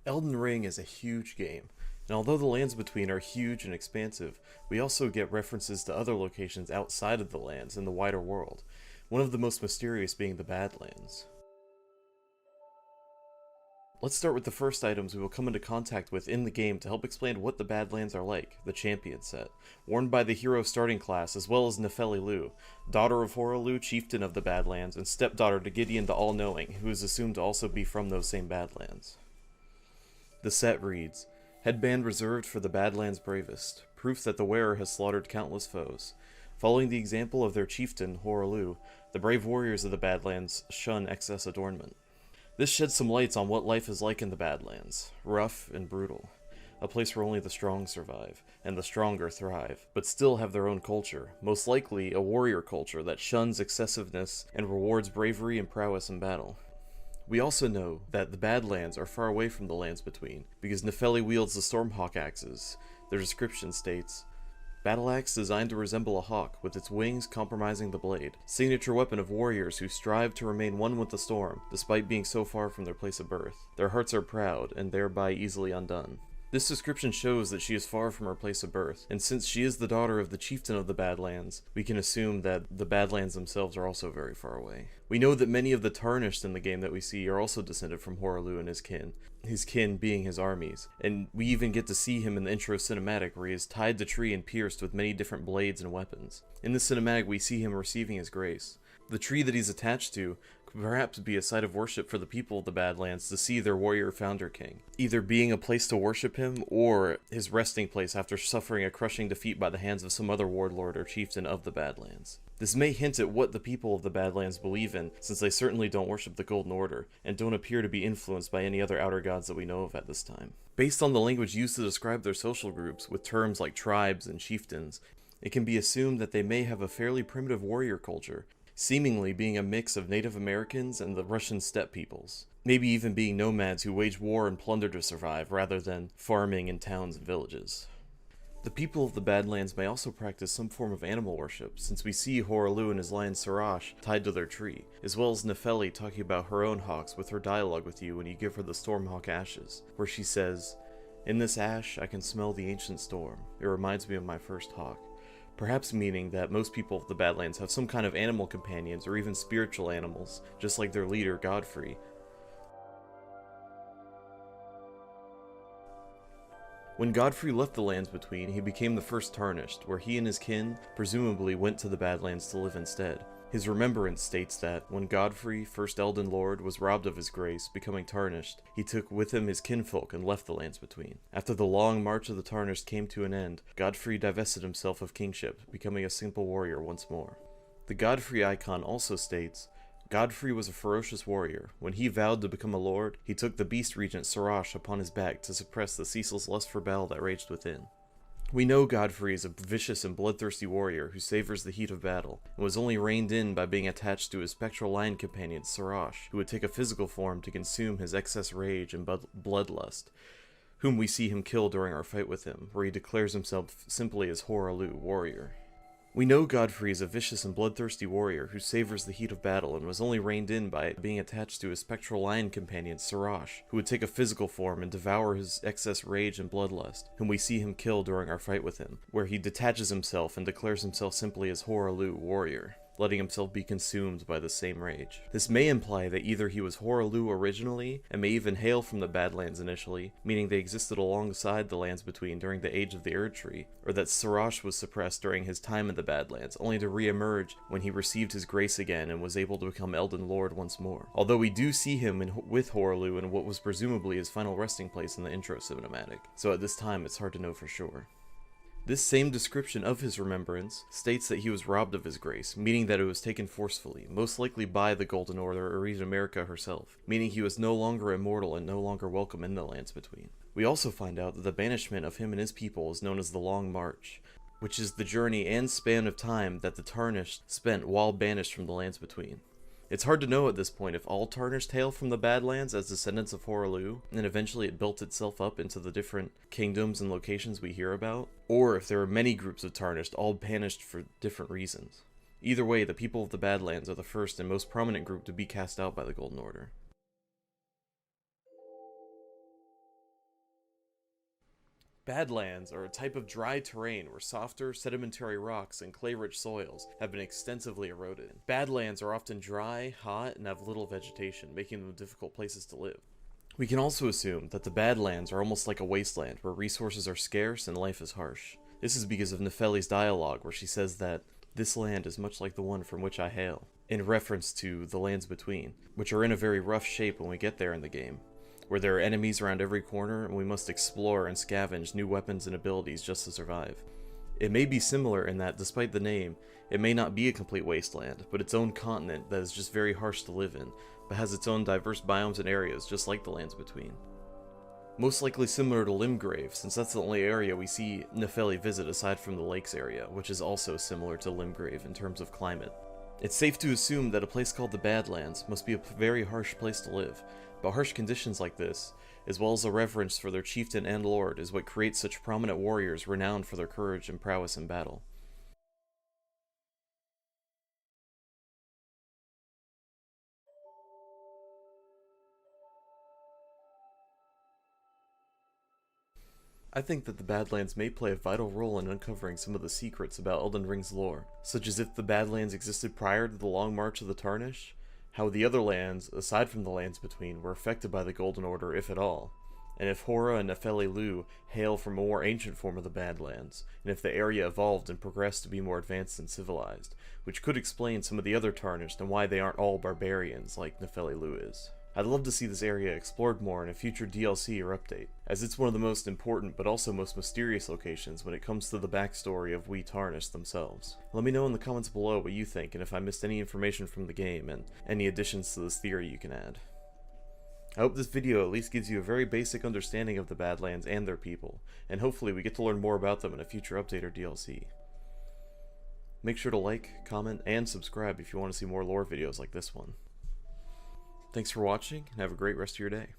Elden Ring is a huge game, and although the lands between are huge and expansive, we also get references to other locations outside of the lands in the wider world, one of the most mysterious being the Badlands. Let's start with the first items we will come into contact with in the game to help explain what the Badlands are like, the Champion set, worn by the hero starting class as well as Nefeli Lu, daughter of Horalu, Chieftain of the Badlands, and stepdaughter to Gideon the All-Knowing, who is assumed to also be from those same Badlands. The set reads, Headband reserved for the Badlands bravest, proof that the wearer has slaughtered countless foes. Following the example of their chieftain, Horalu, the brave warriors of the Badlands shun excess adornment. This sheds some lights on what life is like in the Badlands, rough and brutal. A place where only the strong survive, and the stronger thrive, but still have their own culture, most likely a warrior culture that shuns excessiveness and rewards bravery and prowess in battle. We also know that the Badlands are far away from the Lands Between, because Nefeli wields the Stormhawk axes. Their description states, Battle axe designed to resemble a hawk, with its wings compromising the blade. Signature weapon of warriors who strive to remain one with the storm, despite being so far from their place of birth. Their hearts are proud, and thereby easily undone. This description shows that she is far from her place of birth, and since she is the daughter of the chieftain of the Badlands, we can assume that the Badlands themselves are also very far away. We know that many of the Tarnished in the game that we see are also descended from Horalu and his kin being his armies, and we even get to see him in the intro cinematic where he is tied to tree and pierced with many different blades and weapons. In the cinematic we see him receiving his grace. The tree that he's attached to could perhaps be a site of worship for the people of the Badlands to see their warrior founder king, either being a place to worship him or his resting place after suffering a crushing defeat by the hands of some other warlord or chieftain of the Badlands. This may hint at what the people of the Badlands believe in, since they certainly don't worship the Golden Order, and don't appear to be influenced by any other outer gods that we know of at this time. Based on the language used to describe their social groups, with terms like tribes and chieftains, it can be assumed that they may have a fairly primitive warrior culture, seemingly being a mix of Native Americans and the Russian steppe peoples. Maybe even being nomads who wage war and plunder to survive, rather than farming in towns and villages. The people of the Badlands may also practice some form of animal worship, since we see Horalu and his lion Sarash tied to their tree, as well as Nefeli talking about her own hawks with her dialogue with you when you give her the Stormhawk ashes, where she says, In this ash I can smell the ancient storm. It reminds me of my first hawk. Perhaps meaning that most people of the Badlands have some kind of animal companions or even spiritual animals, just like their leader Godfrey. When Godfrey left the Lands Between, he became the first Tarnished, where he and his kin presumably went to the Badlands to live instead. His remembrance states that, when Godfrey, first Elden Lord, was robbed of his grace, becoming Tarnished, he took with him his kinfolk and left the Lands Between. After the long march of the Tarnished came to an end, Godfrey divested himself of kingship, becoming a simple warrior once more. The Godfrey icon also states, Godfrey was a ferocious warrior. When he vowed to become a lord, he took the beast regent Sarash upon his back to suppress the ceaseless lust for battle that raged within. We know Godfrey is a vicious and bloodthirsty warrior who savors the heat of battle, and was only reined in by being attached to his spectral lion companion Sarash, who would take a physical form to consume his excess rage and bloodlust, whom we see him kill during our fight with him, where he declares himself simply as Horalu, warrior. We know Godfrey is a vicious and bloodthirsty warrior who savors the heat of battle and was only reined in by being attached to his spectral lion companion Sarash, who would take a physical form and devour his excess rage and bloodlust, whom we see him kill during our fight with him, where he detaches himself and declares himself simply as Horalu, warrior, letting himself be consumed by the same rage. This may imply that either he was Horalu originally, and may even hail from the Badlands initially, meaning they existed alongside the Lands Between during the Age of the Erd Tree, or that Sarash was suppressed during his time in the Badlands, only to re-emerge when he received his grace again and was able to become Elden Lord once more. Although we do see him with Horalu in what was presumably his final resting place in the intro cinematic, so at this time it's hard to know for sure. This same description of his remembrance states that he was robbed of his grace, meaning that it was taken forcefully, most likely by the Golden Order or even America herself, meaning he was no longer immortal and no longer welcome in the Lands Between. We also find out that the banishment of him and his people is known as the Long March, which is the journey and span of time that the Tarnished spent while banished from the Lands Between. It's hard to know at this point if all Tarnished hail from the Badlands as descendants of Horalu, and eventually it built itself up into the different kingdoms and locations we hear about, or if there are many groups of Tarnished, all banished for different reasons. Either way, the people of the Badlands are the first and most prominent group to be cast out by the Golden Order. Badlands are a type of dry terrain where softer, sedimentary rocks and clay-rich soils have been extensively eroded. Badlands are often dry, hot, and have little vegetation, making them difficult places to live. We can also assume that the Badlands are almost like a wasteland where resources are scarce and life is harsh. This is because of Nefeli's dialogue where she says that this land is much like the one from which I hail, in reference to the lands between, which are in a very rough shape when we get there in the game, where there are enemies around every corner and we must explore and scavenge new weapons and abilities just to survive. It may be similar in that, despite the name, it may not be a complete wasteland, but its own continent that is just very harsh to live in, but has its own diverse biomes and areas just like the lands between. Most likely similar to Limgrave, since that's the only area we see Nefeli visit aside from the lakes area, which is also similar to Limgrave in terms of climate. It's safe to assume that a place called the Badlands must be a very harsh place to live, but harsh conditions like this, as well as a reverence for their chieftain and lord, is what creates such prominent warriors renowned for their courage and prowess in battle. I think that the Badlands may play a vital role in uncovering some of the secrets about Elden Ring's lore, such as if the Badlands existed prior to the Long March of the Tarnished, how the other lands, aside from the lands between, were affected by the Golden Order, if at all, and if Hora and Nefeli Lu hail from a more ancient form of the Badlands, and if the area evolved and progressed to be more advanced and civilized, which could explain some of the other Tarnished and why they aren't all barbarians like Nefeli Lu is. I'd love to see this area explored more in a future DLC or update, as it's one of the most important but also most mysterious locations when it comes to the backstory of we Tarnished themselves. Let me know in the comments below what you think and if I missed any information from the game and any additions to this theory you can add. I hope this video at least gives you a very basic understanding of the Badlands and their people, and hopefully we get to learn more about them in a future update or DLC. Make sure to like, comment, and subscribe if you want to see more lore videos like this one. Thanks for watching, and have a great rest of your day.